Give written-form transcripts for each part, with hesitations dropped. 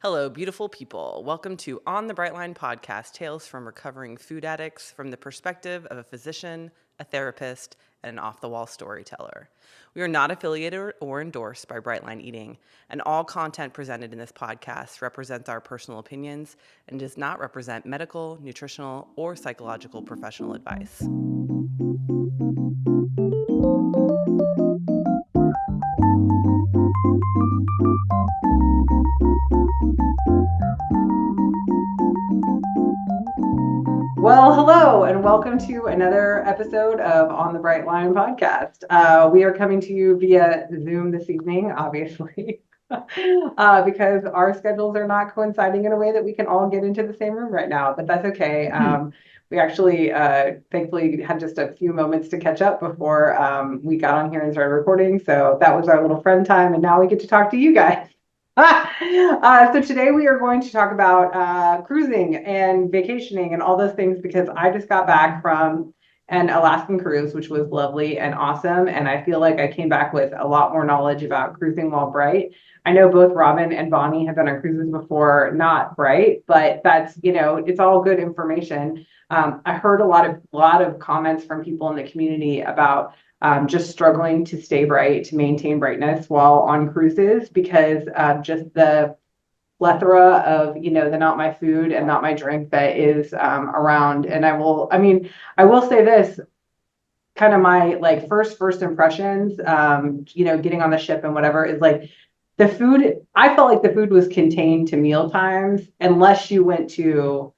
Hello, beautiful people. Welcome to On the Bright Line podcast, Tales from Recovering Food Addicts from the perspective of a physician, a therapist, and an off-the-wall storyteller. We are not affiliated or endorsed by Brightline Eating, and all content presented in this podcast represents our personal opinions and does not represent medical, nutritional, or psychological professional advice. Well, hello, and welcome to another episode of On the Bright Line podcast. We are coming to you via Zoom this evening, obviously, because our schedules are not coinciding in a way that we can all get into the same room right now, but that's okay. We actually, thankfully, had just a few moments to catch up before we got on here and started recording. So that was our little friend time, and now we get to talk to you guys. So today we are going to talk about cruising and vacationing and all those things because I just got back from an Alaskan cruise, which was lovely and awesome. And I feel like I came back with a lot more knowledge about cruising while bright. I know both Robin and Bonny have been on cruises before, not bright, but that's, it's all good information. I heard a lot of comments from people in the community about just struggling to stay bright, to maintain brightness while on cruises because just the plethora of, the not my food and not my drink that is around. And I will say this, kind of my like first impressions, getting on the ship and whatever is like the food, I felt like the food was contained to meal times unless you went to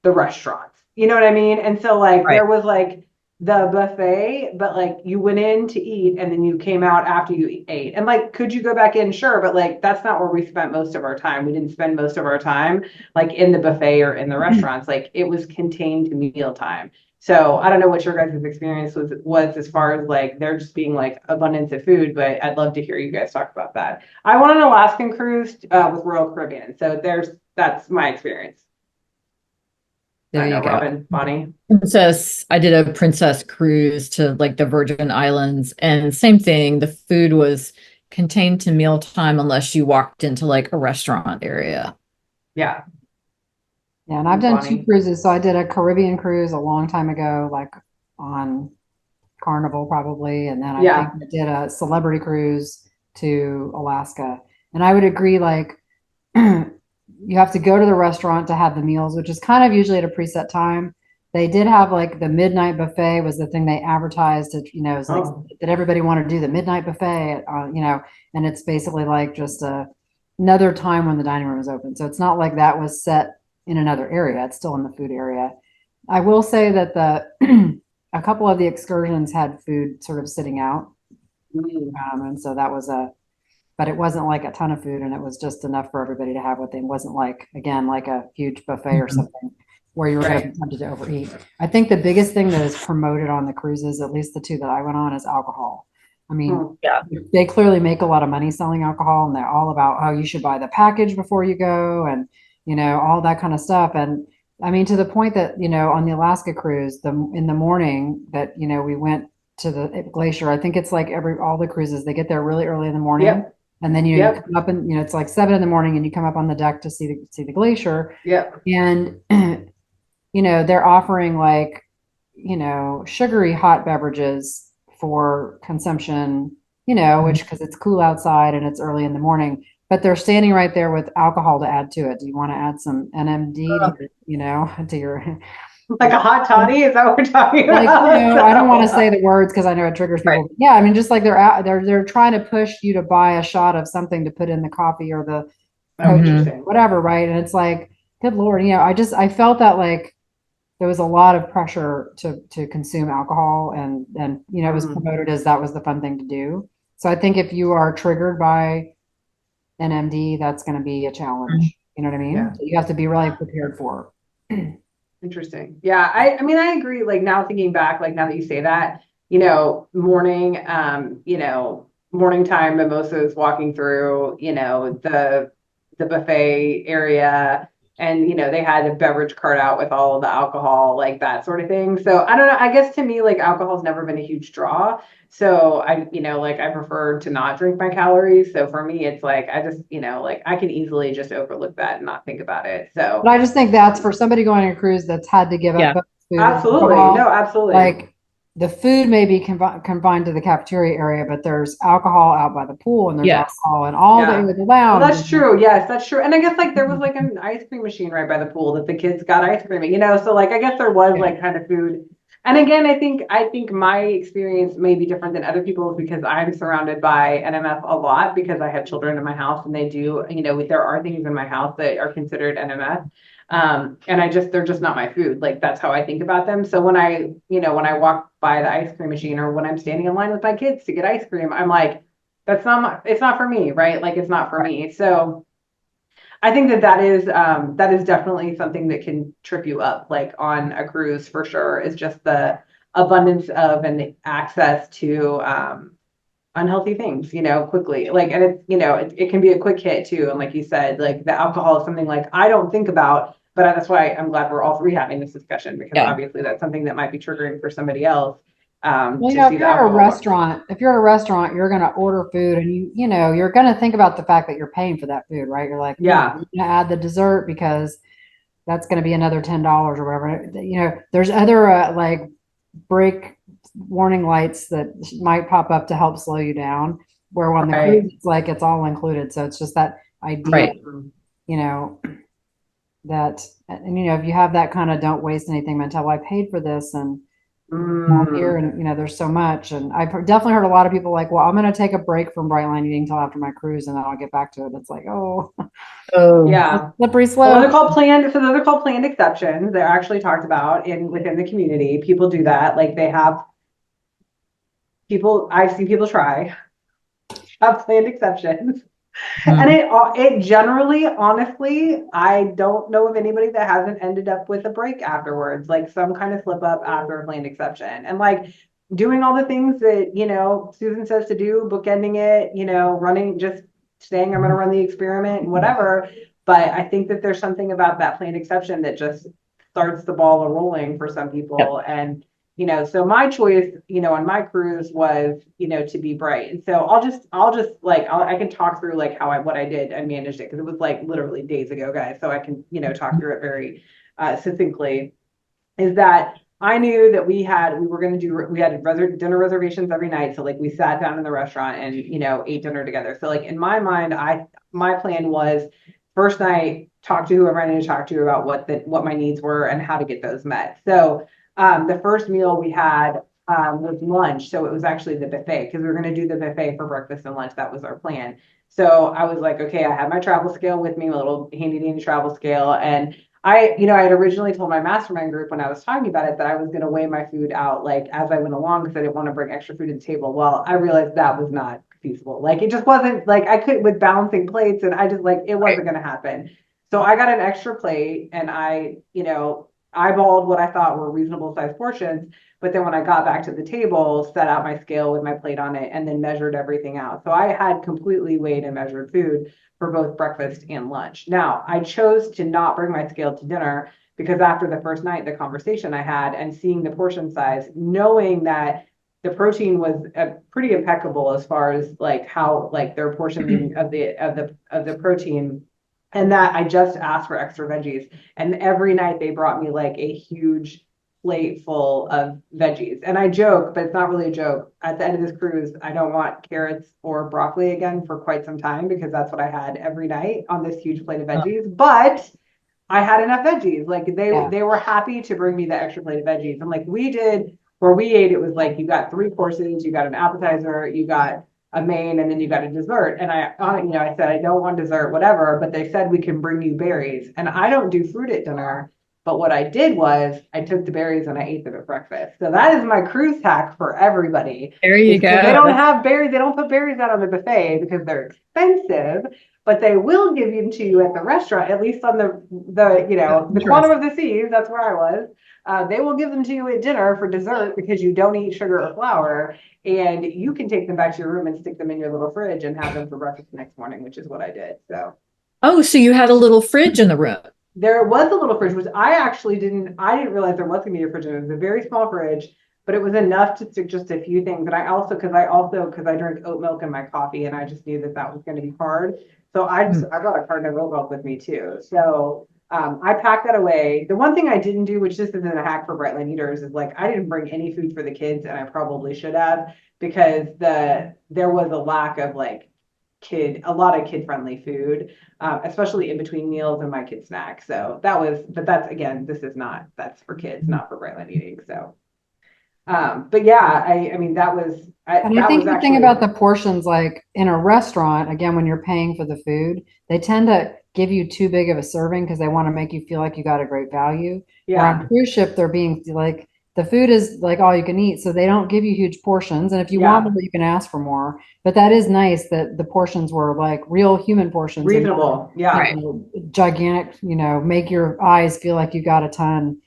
the restaurants. You know what I mean? And so like Right. there was like the buffet, but like you went in to eat and then you came out after you ate. And like, could you go back in? Sure, but like that's not where we spent most of our time. We didn't spend most of our time like in the buffet or in the restaurants. Like it was contained to meal time. So I don't know what your guys' experience was as far as like there just being like abundance of food, but I'd love to hear you guys talk about that. I went on an Alaskan cruise with Royal Caribbean, so that's my experience. I There don't you know, go. Robin, Bonnie. I did a princess cruise to like the Virgin Islands, and same thing. The food was contained to mealtime unless you walked into like a restaurant area. Yeah, Yeah, and I've done two Bonnie. cruises. So I did a Caribbean cruise a long time ago, like on Carnival probably, and then I think Yeah. I did a celebrity cruise to Alaska. And I would agree, like you have to go to the restaurant to have the meals, which is kind of usually at a preset time. They did have like the midnight buffet was the thing they advertised. It's like Oh, that everybody wanted to do the midnight buffet, and it's basically like just another time when the dining room is open. So it's not like that was set in another area. It's still in the food area. I will say that the a couple of the excursions had food sort of sitting out, mm, and so that was but it wasn't like a ton of food, and it was just enough for everybody to have what they. It wasn't like again like a huge buffet or Mhm. something where you were going to right. be tempted to overeat. I think the biggest thing that is promoted on the cruises, at least the two that I went on, is alcohol. I mean, Mm, Yeah. they clearly make a lot of money selling alcohol, and they're all about how you should buy the package before you go, and all that kind of stuff. And I mean, to the point that on the Alaska cruise, in the morning that we went to the glacier. I think it's like all the cruises they get there really early in the morning, yep. and then you Yep. come up and it's like 7 in the morning, and you come up on the deck to see the glacier, Yep. and they're offering like sugary hot beverages for consumption, which because it's cool outside and it's early in the morning, but they're standing right there with alcohol to add to it. Do you want to add some NMD to your, to your Like a hot toddy, is that what we're talking like, about? I don't want to say the words because I know it triggers Right. people. Yeah, I mean, just like they're trying to push you to buy a shot of something to put in the coffee or the Oh, coach, Mhm. interesting. whatever, right? And it's like, good Lord, I felt that like there was a lot of pressure to consume alcohol, and it was Mm, promoted as that was the fun thing to do. So I think if you are triggered by NMD, that's going to be a challenge. You know what I mean? yeah. So you have to be really prepared for. Interesting. Yeah. I mean, I agree. Like now thinking back, like now that you say that, morning time mimosas walking through, the buffet area, and they had a beverage cart out with all of the alcohol, like that sort of thing. So I don't know. I guess to me, like alcohol's never been a huge draw. So like I prefer to not drink my calories. So for me, it's like I just, like I can easily just overlook that and not think about it. So But I just think that's for somebody going on a cruise that's had to give up Yeah. both food and absolutely, alcohol. no, absolutely. Like the food may be confined to the cafeteria area, but there's alcohol out by the pool and there's Yes. alcohol in all Yeah. the Well, lounge. that's true. Yes, that's true. And I guess like there was like an ice cream machine right by the pool that the kids got ice cream, so like I guess there was like kind of food. And again, I think my experience may be different than other people's because I'm surrounded by NMF a lot because I have children in my house and they do, there are things in my house that are considered NMF. And they're just not my food. Like that's how I think about them. So when I walk by the ice cream machine or when I'm standing in line with my kids to get ice cream, I'm like, it's not for me, right? Like it's not for me. So I think that is definitely something that can trip you up, like on a cruise for sure, is just the abundance of and the access to unhealthy things, quickly. Like, and it can be a quick hit too. And like you said, like the alcohol is something like I don't think about, but that's why I'm glad we're all three having this discussion because Yeah. obviously that's something that might be triggering for somebody else. Well, To see if the you're at a alcohol. restaurant, you're going to order food and you're going to think about the fact that you're paying for that food, right? You're like, Yeah. you're going to add the dessert because that's going to be another $10 or whatever. There's other like break warning lights that might pop up to help slow you down. Where on the Right. cruise, it's like it's all included. So it's just that idea, Right. you know, that, and if you have that kind of don't waste anything mentality, I paid for this and here, and there's so much. And I've definitely heard a lot of people like, well, I'm going to take a break from Brightline eating until after my cruise and then I'll get back to it. It's like, oh, Oh, Yeah. slippery Well, those slope. are called planned. So those are called planned exceptions. They're actually talked about within the community. People do that. Like they have people. I've seen people try have planned exceptions, and mhm. it generally, honestly, I don't know of anybody that hasn't ended up with a break afterwards, like some kind of slip up after a planned exception, and like doing all the things that Susan says to do, bookending it, running, just saying I'm going to run the experiment and whatever. But I think that there's something about that planned exception that just starts the ball rolling for some Yep. people. And so my choice, on my cruise was, to be bright. And so I'll just like, I can talk through like what I did and managed it. Cause it was like literally days ago, guys. So I can, talk through it very succinctly, is that I knew that we had dinner reservations every night. So like we sat down in the restaurant and, ate dinner together. So like in my mind, my plan was first night, talk to whoever I need to talk to about what my needs were and how to get those met. So the first meal we had was lunch. So it was actually the buffet because we were going to do the buffet for breakfast and lunch. That was our plan. So I was like, okay, I had my travel scale with me, my little handy dandy travel scale. And I had originally told my mastermind group when I was talking about it that I was going to weigh my food out like as I went along because I didn't want to bring extra food to the table. Well, I realized that was not feasible. Like it just wasn't like I could with balancing plates and I just like it wasn't going to happen. So I got an extra plate and I, eyeballed what I thought were reasonable sized portions. But then when I got back to the table, set out my scale with my plate on it and then measured everything out. So I had completely weighed and measured food for both breakfast and lunch. Now, I chose to not bring my scale to dinner because after the first night, the conversation I had and seeing the portion size, knowing that the protein was pretty impeccable as far as like how like their portioning of the protein, and that I just asked for extra veggies, and every night they brought me like a huge plate full of veggies. And I joke, but it's not really a joke. At the end of this cruise, I don't want carrots or broccoli again for quite some time because that's what I had every night on this huge plate of veggies. But I had enough veggies. Like they were happy to bring me the extra plate of veggies. And like we did where we ate, it was like you got 3 courses, you got an appetizer, you got a main, and then you got a dessert. And I said, I don't want dessert, whatever, but they said we can bring you berries. And I don't do fruit at dinner. But what I did was I took the berries and I ate them at breakfast. So that is my cruise hack for everybody. There you go. They don't have berries. They don't put berries out on the buffet because they're expensive, but they will give them to you at the restaurant, at least on the quantum of the seas. That's where I was. They will give them to you at dinner for dessert because you don't eat sugar or flour, and you can take them back to your room and stick them in your little fridge and have them for breakfast the next morning, which is what I did. So Oh, so you had a little fridge in the room. there was a little fridge, which I didn't realize there was gonna be a fridge. It was a very small fridge, but it was enough to stick just a few things. And because I drink oat milk in my coffee, and I just knew that that was going to be hard. So I brought a carton of oat milk with me too. So I packed that away. The one thing I didn't do, which this isn't a hack for Brightline eaters, is like I didn't bring any food for the kids, and I probably should have, because there was a lack of like a lot of kid friendly food, especially in between meals and my kid snack. So but that's, again, that's for kids, not for Brightline eating. So, but yeah, I mean, And I that think was the thing actually, about the portions, like in a restaurant, again, when you're paying for the food, they tend to give you too big of a serving because they want to make you feel like you got a great value. Where yeah, on cruise ship, they're being like, the food is like all you can eat. So they don't give you huge portions. And if you want yeah, more, you can ask for more. But that is nice that the portions were like real human portions and reasonable. Yeah. Right. gigantic, make your eyes feel like you got a ton,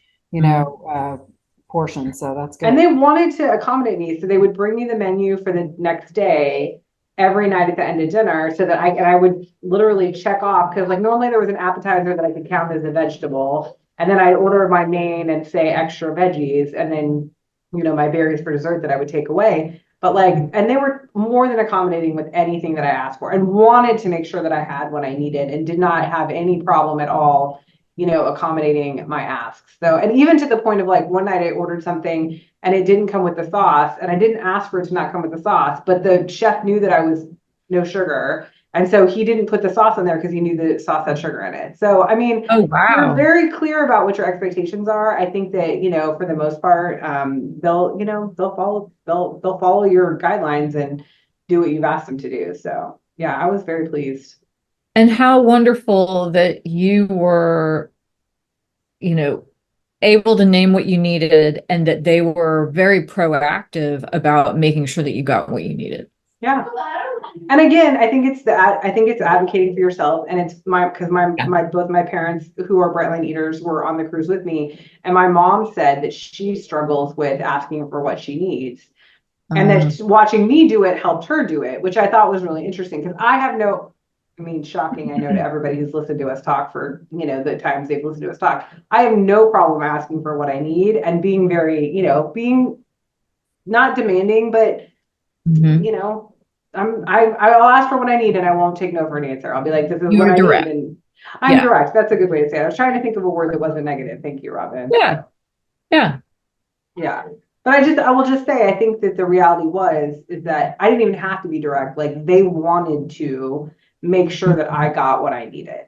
portions. So that's And good. they wanted to accommodate me. So they would bring me the menu for the next day every night at the end of dinner, so that I would literally check off, because like normally there was an appetizer that I could count as a vegetable. And then I'd order my main and say extra veggies, and then, my berries for dessert that I would take away. But like, and they were more than accommodating with anything that I asked for, and wanted to make sure that I had what I needed, and did not have any problem at all, accommodating my asks. So, and even to the point of like one night I ordered something and it didn't come with the sauce, and I didn't ask for it to not come with the sauce, but the chef knew that I was no sugar. And so he didn't put the sauce in there because he knew the sauce had sugar in it. So, I mean, Oh, if you're wow. very clear about what your expectations are, I think that, for the most part, they'll follow your guidelines and do what you've asked them to do. So yeah, I was very pleased. And how wonderful that you were, you know, able to name what you needed and that they were very proactive about making sure that you got what you needed. Yeah. And again, I think it's advocating for yourself, and it's because Yeah. both my parents, who are Brightline eaters, were on the cruise with me, and my mom said that she struggles with asking for what she needs, and that watching me do it helped her do it, which I thought was really interesting, because I mean, shocking, I know, to everybody who's listened to us talk for, the times they've listened to us talk. I have no problem asking for what I need and being very, being not demanding, but Mhm. I'll ask for what I need, and I won't take no for an answer. I'll be like, this is You what were I need. direct. And I'm Yeah. direct. That's a good way to say it. I was trying to think of a word that wasn't negative. Thank you, Robin. Yeah. Yeah. Yeah. But I will just say, I think that the reality is that I didn't even have to be direct. Like, they wanted to make sure that I got what I needed.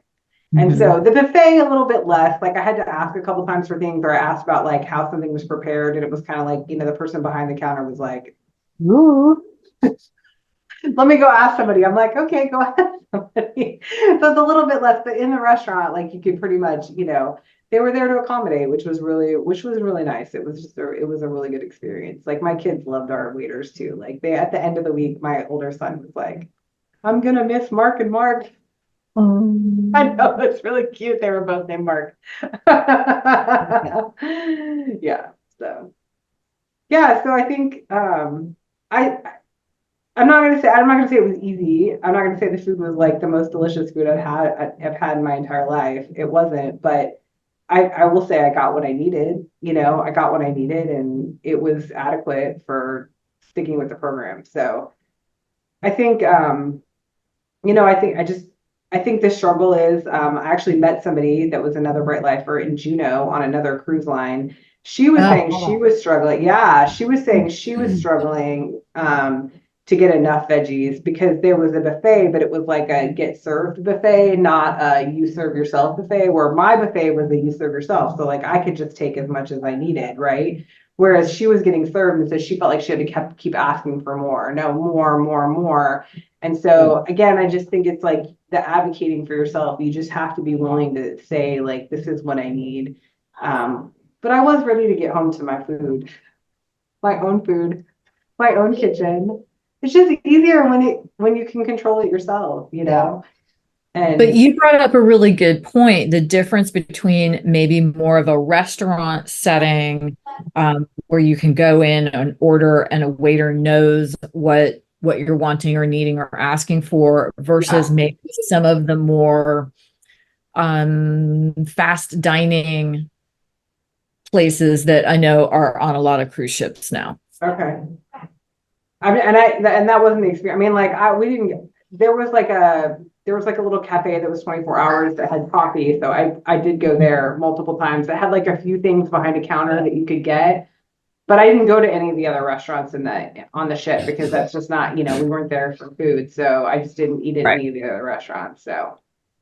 And Mhm. so the buffet, a little bit less. Like, I had to ask a couple times for things, or I asked about like how something was prepared, and it was kind of like, the person behind the counter was like, ooh, let me go ask somebody. I'm like, okay, go ask somebody. So it's a little bit less, but in the restaurant, like, you could pretty much, they were there to accommodate, which was really nice. It was a really good experience. Like, my kids loved our waiters too. Like, at the end of the week, my older son was like, I'm gonna miss Mark and Mark. I know, it's really cute. They were both named Mark. Yeah. So yeah, so I think I I'm not gonna say it was easy. I'm not gonna say the food was like the most delicious food I've had in my entire life. It wasn't, but I will say I got what I needed. I got what I needed, and it was adequate for sticking with the program. So I think I think the struggle is, I actually met somebody that was another Bright Lifer in Juneau on another cruise line. She was Oh, saying she was struggling. Yeah, she was saying she was struggling to get enough veggies, because there was a buffet, but it was like a get served buffet, not a you serve yourself buffet, where my buffet was a you serve yourself. So like I could just take as much as I needed, right? Whereas she was getting served, and so she felt like she had to keep asking for more. No, more, more, more. And so again, I just think it's like the advocating for yourself. You just have to be willing to say, like, this is what I need. But I was ready to get home to my food, my own kitchen. It's just easier when you can control it yourself, but And you brought up a really good point. The difference between maybe more of a restaurant setting, where you can go in and order and a waiter knows what you're wanting or needing or asking for, versus yeah, maybe some of the more fast dining places that I know are on a lot of cruise ships now. Okay. I mean, and that wasn't the experience. I mean, like we didn't get, there was like a little cafe that was 24 hours that had coffee. So I did go there multiple times. It had like a few things behind a counter that you could get, but I didn't go to any of the other restaurants on the ship because that's just not, we weren't there for food. So I just didn't eat at Right. any of the other restaurants. So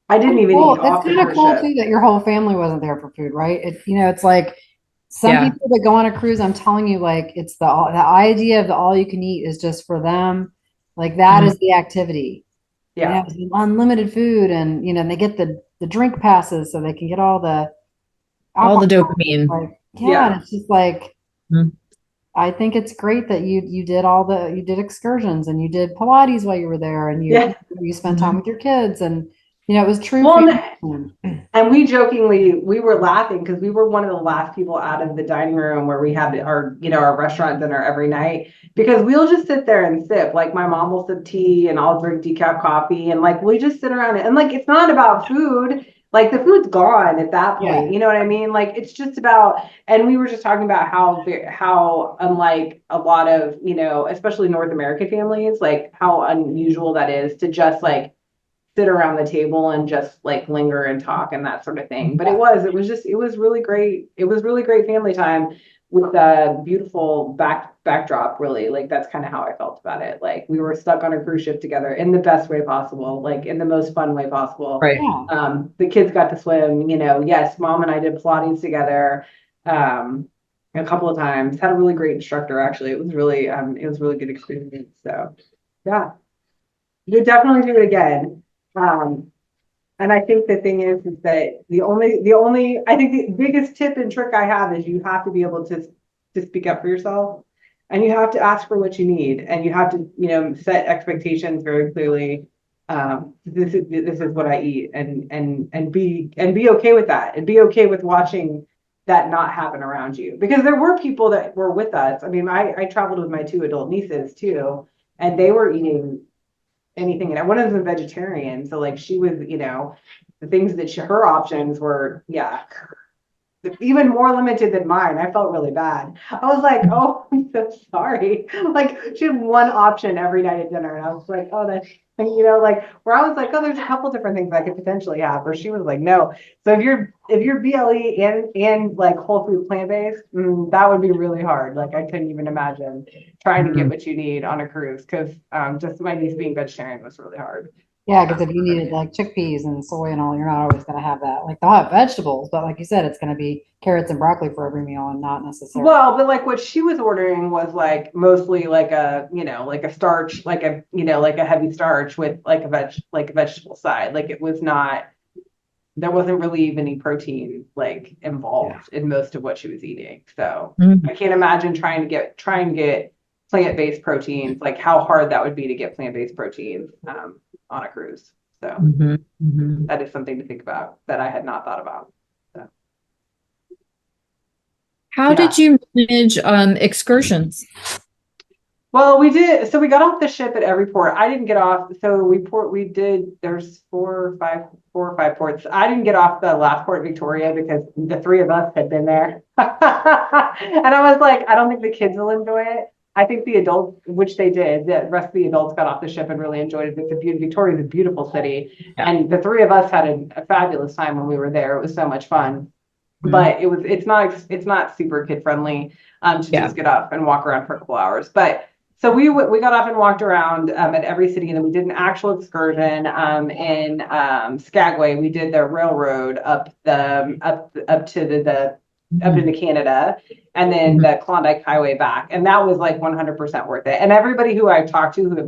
I didn't even eat Well, it's off the kind of cruise cool ship. too that your whole family wasn't there for food, right? It's like some Yeah. people that go on a cruise, I'm telling you, like it's the idea of the all you can eat is just for them. Like that Mhm. is the activity. Yeah. It's unlimited food, and they get the drink passes so they can get all the All the alcohol. dopamine. Like, yeah, and Yeah. it's just like Mhm. I think it's great that you did excursions and you did Pilates while you were there, and you Yeah. you spent time Mhm. with your kids, and it was true Well, family time. and we were laughing because we were one of the last people out of the dining room where we had our restaurant dinner every night because we'll just sit there and sip. Like my mom will sip tea and I'll drink decaf coffee and like we just sit around and like it's not about food. Like the food's gone at that point. Yeah. You know what I mean? Like it's just about, and we were just talking about how unlike a lot of, especially North American families, like how unusual that is to just like sit around the table and just like linger and talk and that sort of thing. But it was really great. It was really great family time with a beautiful backdrop, really. Like that's kind of how I felt about it. Like we were stuck on a cruise ship together in the best way possible, like in the most fun way possible. Right. Yeah. The kids got to swim, yes, mom and I did Pilates together. A couple of times, had a really great instructor actually. It was really good experience. So yeah, you definitely do it again. Um, and I think the thing is that I think the biggest tip and trick I have is you have to be able to speak up for yourself, and you have to ask for what you need, and you have to, set expectations very clearly. This is what I eat, and be okay with that, and be okay with watching that not happen around you, because there were people that were with us. I mean, I traveled with my two adult nieces too, and they were eating anything. And one of them was a vegetarian. So like she was, the things that her options were, yeah, even more limited than mine. I felt really bad. I was like, oh, I'm so sorry. Like she had one option every night at dinner. And I was like, oh, that's, like where I was like, oh, there's a couple different things I could potentially have. Where she was like, no. So if you're BLE and like whole food plant-based, that would be really hard. Like I couldn't even imagine trying to get Mhm. what you need on a cruise because just my niece being vegetarian was really hard. Yeah, because if you needed like chickpeas and soy and all, you're not always going to have that. Like they'll have vegetables, but like you said, it's going to be carrots and broccoli for every meal and not necessarily. Well, but like what she was ordering was like mostly like like a starch, like a heavy starch with like a vegetable side. Like it was not, there wasn't really even any protein like Yeah. involved in most of what she was eating. So Mhm. I can't imagine trying to get plant-based proteins, like how hard that would be to get plant-based proteins on a cruise. So Mhm. Mhm. that is something to think about that I had not thought about. So How did yeah. you manage excursions? Well, we did. So we got off the ship at every port. I didn't get off. So there's four or five ports. I didn't get off the last port, Victoria, because the three of us had been there. And I was like, I don't think the kids will enjoy it. I think the adults, which they did, the rest of the adults got off the ship and really enjoyed it. Victoria is a beautiful city. Yeah. And the three of us had a fabulous time when we were there. It was so much fun. Mhm. But it's not super kid friendly to Yeah. just get up and walk around for a couple hours. But so we got off and walked around at every city, and then we did an actual excursion in Skagway. We did the railroad up to the up into Canada, and then Mhm. the Klondike Highway back, and that was like 100% worth it. And everybody who I've talked to who has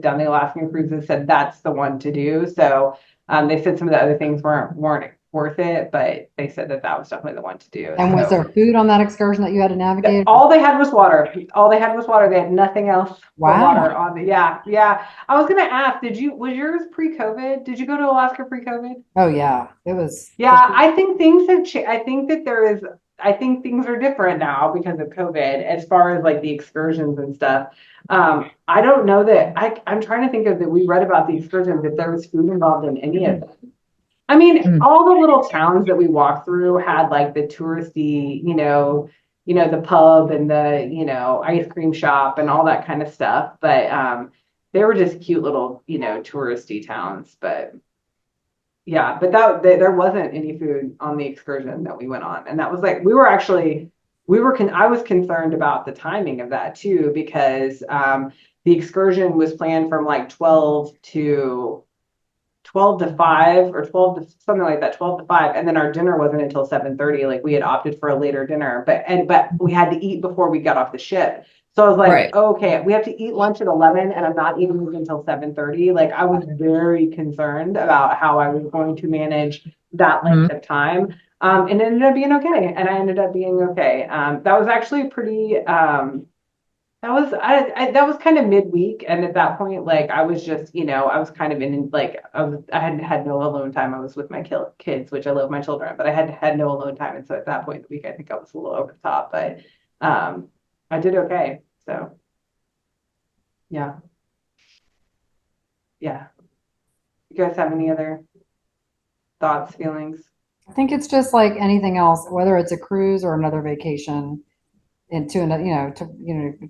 done the Alaskan cruises said that's the one to do. So they said some of the other things weren't worth it, but they said that was definitely the one to do. And was So there food on that excursion that you had to navigate? all they had was water. All they had was water. They had nothing else but water Wow. on the, yeah, yeah. I was gonna ask, was yours pre-COVID? Did you go to Alaska pre-COVID? Oh yeah, it was. Yeah, I think things have changed. I think things are different now because of COVID as far as like the excursions and stuff. I don't know that I'm trying to think of that we read about the excursions, if there was food involved in any of them. I mean, Mm. all the little towns that we walked through had like the touristy, the pub and the, ice cream shop and all that kind of stuff. But they were just cute little, touristy towns. But yeah, but there wasn't any food on the excursion that we went on. And that was like, I was concerned about the timing of that too, because the excursion was planned from like 12 to 5 or 12 to something like that, 12 to 5. And then our dinner wasn't until 7:30. Like we had opted for a later dinner, but we had to eat before we got off the ship. So I was like, Right. okay, we have to eat lunch at 11 and I'm not eating until 7:30. Like I was very concerned about how I was going to manage that Mhm. length of time. And it ended up being okay. And I ended up being okay. That was actually pretty, that was kind of midweek, and at that point, like I was just, I was kind of in like I hadn't had no alone time. I was with my kids, which I love my children, but I had no alone time, and so at that point in the week, I think I was a little over the top, but um, I did okay. So yeah, yeah. You guys have any other thoughts, feelings? I think it's just like anything else, whether it's a cruise or another vacation into another, to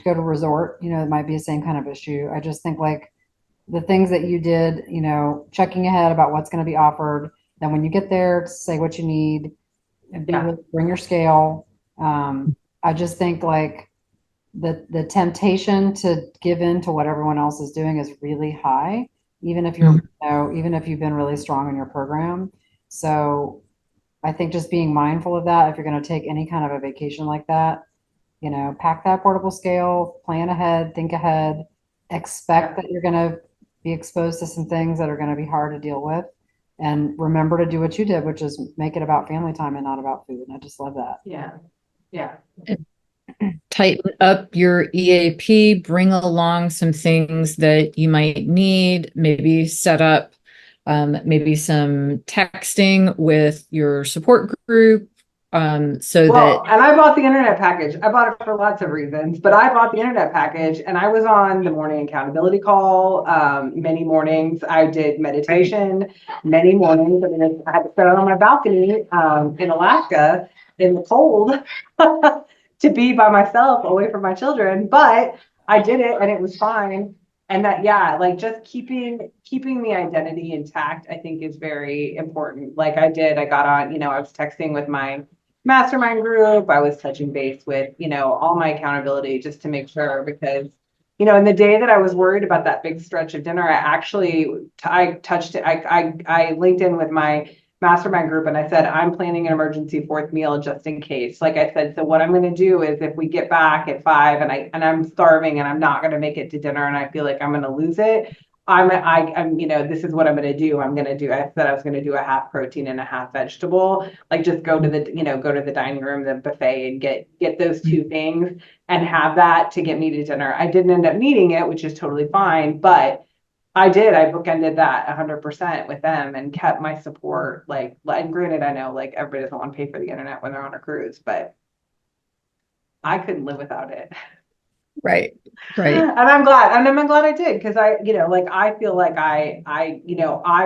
go to a resort, it might be the same kind of issue. I just think like the things that you did, checking ahead about what's going to be offered. Then when you get there, say what you need and Yeah, bring your scale. I just think like the temptation to give in to what everyone else is doing is really high, even if Mhm. even if you've been really strong in your program. So I think just being mindful of that, if you're going to take any kind of a vacation like that, pack that portable scale, plan ahead, think ahead, expect yeah, that you're going to be exposed to some things that are going to be hard to deal with. And remember to do what you did, which is make it about family time and not about food. And I just love that. yeah, yeah, Tighten up your EAP, bring along some things that you might need, maybe set up maybe some texting with your support group so that Well, and I bought the internet package. I bought it for lots of reasons, but I bought the internet package and I was on the morning accountability call many mornings. I did meditation many mornings. I mean, I had to sit out on my balcony in Alaska in the cold to be by myself away from my children, but I did it and it was fine. And that, yeah, like just keeping the identity intact, I think is very important. Like I got on, I was texting with my mastermind group. I was touching base with, all my accountability just to make sure because, in the day that I was worried about that big stretch of dinner, I linked in with my mastermind group and I said, I'm planning an emergency fourth meal just in case. Like I said, so what I'm going to do is if we get back at 5 and I'm starving and I'm not going to make it to dinner and I feel like I'm going to lose it, I'm, this is what I'm going to do. I said I was going to do a half protein and a half vegetable, like just go to the dining room, the buffet and get those two things and have that to get me to dinner. I didn't end up needing it, which is totally fine, but I bookended that 100% with them and kept my support and granted, I know like everybody doesn't want to pay for the internet when they're on a cruise, but I couldn't live without it. right, right. And I'm glad I did because I feel like I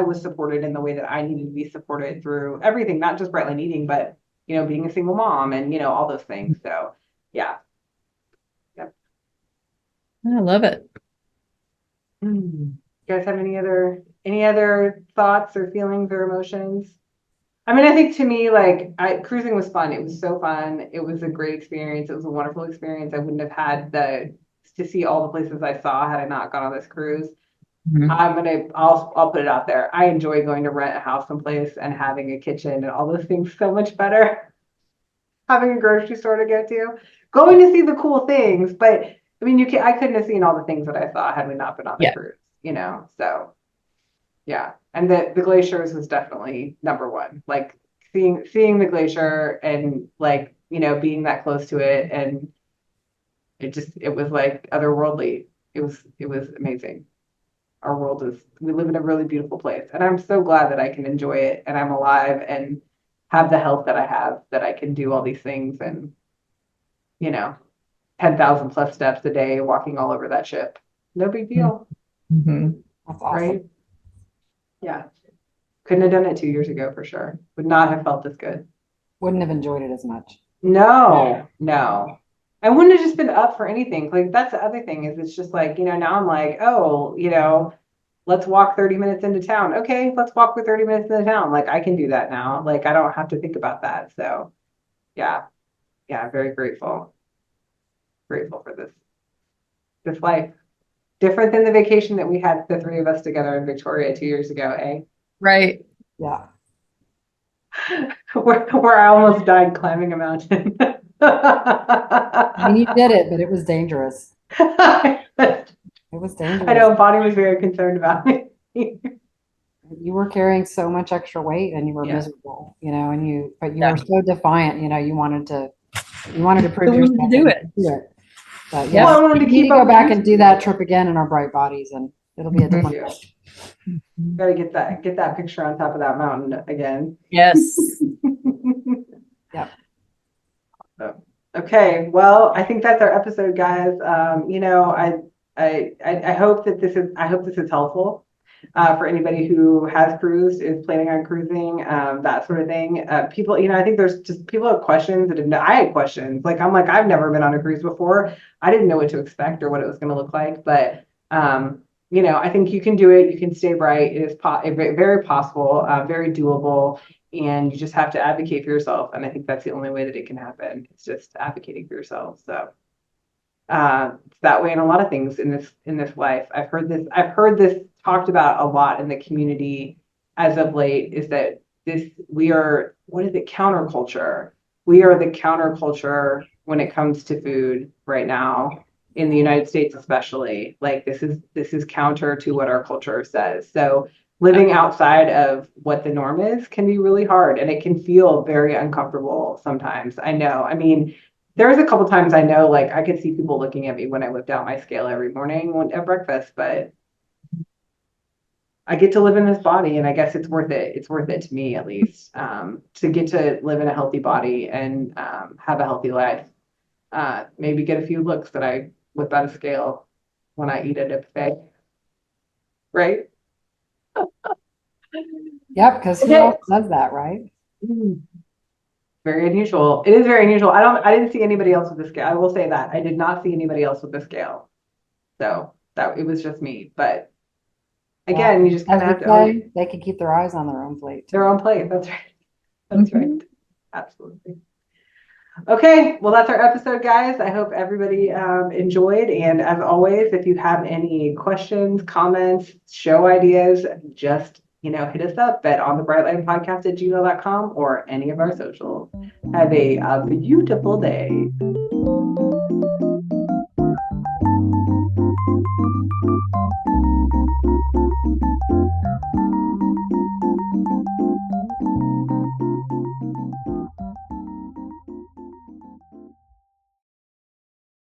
was supported in the way that I needed to be supported through everything, not just Brightline Eating, but being a single mom and all those things. So yeah. Yep. I love it. You guys have any other thoughts or feelings or emotions? I mean, I think to me, like cruising was fun. It was so fun. It was a great experience. It was a wonderful experience. I wouldn't have had to see all the places I saw had I not gone on this cruise. Mhm. I'll put it out there. I enjoy going to rent a house someplace and having a kitchen and all those things so much better. Having a grocery store to go to, going to see the cool things. But I mean, I couldn't have seen all the things that I saw had we not been on the Yeah. cruise. So yeah, and the glaciers was definitely number one. Like seeing the glacier and like being that close to it, and it was like otherworldly. It was amazing. We live in a really beautiful place, and I'm so glad that I can enjoy it, and I'm alive and have the health that I have that I can do all these things and you know 10,000 plus steps a day walking all over that ship. No big deal, Mhm. That's awesome. right? Yeah. Couldn't have done it 2 years ago for sure. Would not have felt this good. Wouldn't have enjoyed it as much. No, no. I wouldn't have just been up for anything. Like that's the other thing is it's just like, now I'm like, oh, let's walk 30 minutes into town. Okay, let's walk for 30 minutes into town. Like I can do that now. Like I don't have to think about that. So yeah, very grateful. Grateful for this life. Different than the vacation that we had, the three of us together in Victoria 2 years ago, eh? Right. Yeah. Where I almost died climbing a mountain. I mean, you did it, but it was dangerous. I It was dangerous. know Bonnie was very concerned about me. You were carrying so much extra weight and you were Yeah. miserable, but you Yeah. were so defiant, you wanted to prove So we yourself need to do and it. do it. But Yeah. Well, I wanted you to need to keep go up back with and do that trip again in our bright bodies and it'll be a Mhm. different. Gotta get that picture on top of that mountain again. Yes. Yep. Okay, well, I think that's our episode, guys. I hope that this is helpful for anybody who has cruised, is planning on cruising, that sort of thing. People, I think there's just people have questions I had questions. Like I'm like, I've never been on a cruise before. I didn't know what to expect or what it was going to look like, but I think you can do it. You can stay bright. It is very possible, very doable. And you just have to advocate for yourself. And I think that's the only way that it can happen. It's just advocating for yourself. So it's that way in a lot of things in this life. I've heard this talked about a lot in the community as of late, is that we are, what is it, counterculture. We are the counterculture when it comes to food right now in the United States, especially. Like this is counter to what our culture says. So living outside of what the norm is can be really hard, and it can feel very uncomfortable sometimes. I know. I mean, there was a couple times I know, like I could see people looking at me when I whipped out my scale every morning at breakfast, but I get to live in this body, and I guess it's worth it. It's worth it to me, at least, to get to live in a healthy body and have a healthy life. Maybe get a few looks that I whip out a scale when I eat at a buffet, right? Yep, because who else does that, right? Very unusual. It is very unusual. I didn't see anybody else with the scale. I will say that. I did not see anybody else with the scale. So that it was just me. But again, you just kind of have to own it. They can keep their eyes on their own plate. Their own plate. That's right. That's right. Absolutely. Okay, well, that's our episode, guys. I hope everybody enjoyed. And as always, if you have any questions, comments, show ideas, just hit us up at onthebrightlinepodcast@gmail.com or any of our socials. Have a beautiful day.